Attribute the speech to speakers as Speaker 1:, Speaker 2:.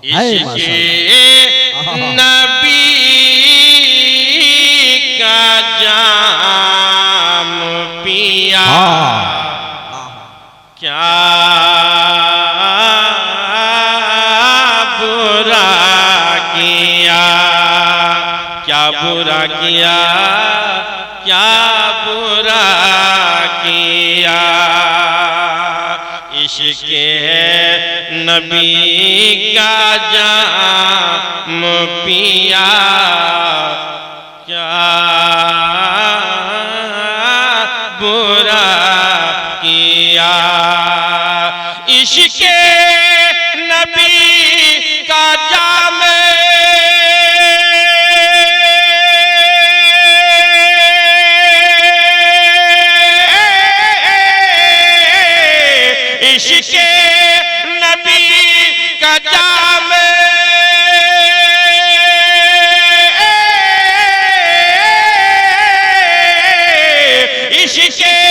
Speaker 1: इश्क़े नबी का जाम पिया क्या बुरा किया, क्या बुरा किया, क्या बुरा किया। इश्क़े नबी का जाम पिया क्या बुरा किया। इश्क़े नबी का जाम इश्क़े नबी का जाम इश्क़े